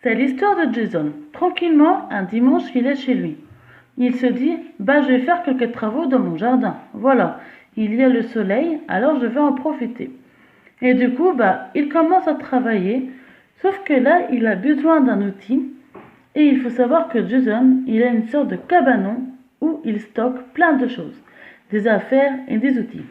C'est l'histoire de Jason. Tranquillement, un dimanche, il est chez lui. Il se dit, je vais faire quelques travaux dans mon jardin. Voilà, il y a le soleil, alors je vais en profiter. Et du coup, il commence à travailler, sauf que là, il a besoin d'un outil. Et il faut savoir que Jason, il a une sorte de cabanon où il stocke plein de choses, des affaires et des outils.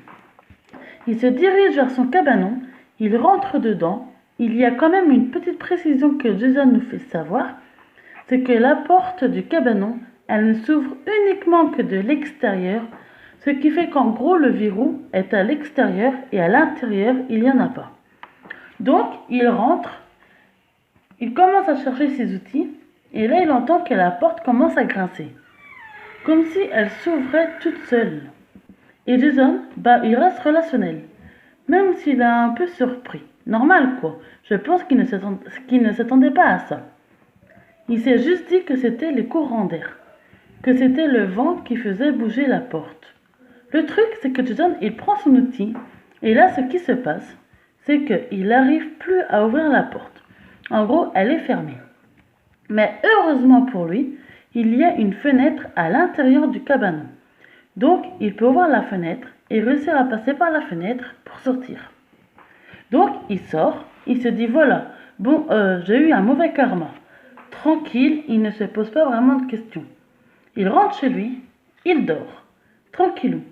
Il se dirige vers son cabanon, il rentre dedans. Il y a quand même une petite précision que Jason nous fait savoir, c'est que la porte du cabanon, elle ne s'ouvre uniquement que de l'extérieur, ce qui fait qu'en gros le verrou est à l'extérieur et à l'intérieur il n'y en a pas. Donc il rentre, il commence à chercher ses outils et là il entend que la porte commence à grincer, comme si elle s'ouvrait toute seule. Et Jason, il reste relationnel, même s'il est un peu surpris. Normal quoi, je pense qu'il ne s'attendait pas à ça. Il s'est juste dit que c'était les courants d'air, que c'était le vent qui faisait bouger la porte. Le truc, c'est que Jason, il prend son outil, et là, ce qui se passe, c'est qu'il n'arrive plus à ouvrir la porte. En gros, elle est fermée. Mais heureusement pour lui, il y a une fenêtre à l'intérieur du cabanon. Donc, il peut ouvrir la fenêtre et réussir à passer par la fenêtre pour sortir. Donc, il sort, il se dit, voilà, j'ai eu un mauvais karma. Tranquille, il ne se pose pas vraiment de questions. Il rentre chez lui, il dort, tranquillou.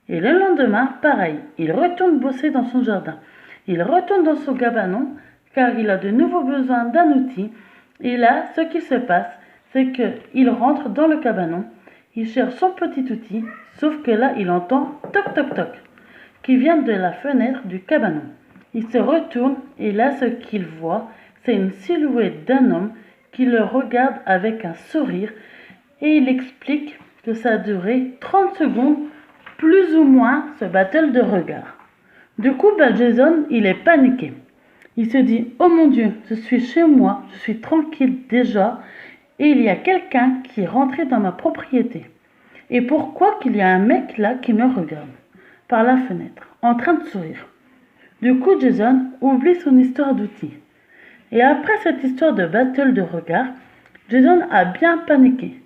Et le lendemain, pareil, il retourne bosser dans son jardin. Il retourne dans son cabanon, car il a de nouveau besoin d'un outil. Et là, ce qui se passe, c'est qu'il rentre dans le cabanon, il cherche son petit outil, sauf que là, il entend toc toc toc, qui vient de la fenêtre du cabanon. Il se retourne, et là, ce qu'il voit, c'est une silhouette d'un homme qui le regarde avec un sourire, et il explique que ça a duré 30 secondes, plus ou moins, ce battle de regard. Du coup, Jason, il est paniqué. Il se dit, oh mon Dieu, je suis chez moi, je suis tranquille déjà, et il y a quelqu'un qui est rentré dans ma propriété. Et pourquoi qu'il y a un mec là qui me regarde par la fenêtre, en train de sourire. Du coup, Jason oublie son histoire d'outils. Et après cette histoire de battle de regard, Jason a bien paniqué.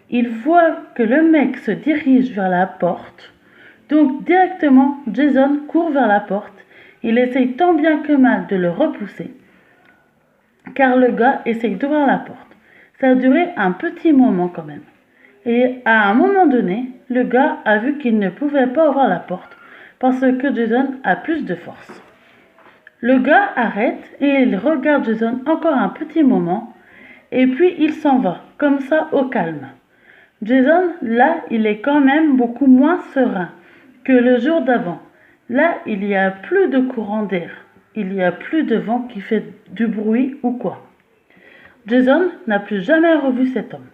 Il voit que le mec se dirige vers la porte. Donc directement, Jason court vers la porte. Il essaye tant bien que mal de le repousser, car le gars essaye d'ouvrir la porte. Ça a duré un petit moment quand même. Et à un moment donné, le gars a vu qu'il ne pouvait pas ouvrir la porte, parce que Jason a plus de force. Le gars arrête et il regarde Jason encore un petit moment, et puis il s'en va, comme ça au calme. Jason, là, il est quand même beaucoup moins serein que le jour d'avant. Là, il n'y a plus de courant d'air. Il n'y a plus de vent qui fait du bruit ou quoi. Jason n'a plus jamais revu cet homme.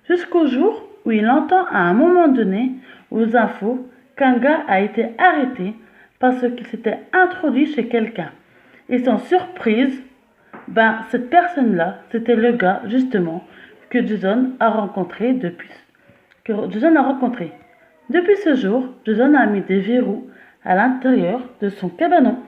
Jusqu'au jour où il entend à un moment donné aux infos qu'un gars a été arrêté parce qu'il s'était introduit chez quelqu'un. Et sans surprise, cette personne-là, c'était le gars justement que Jason a rencontré depuis. Depuis ce jour, Jason a mis des verrous à l'intérieur de son cabanon.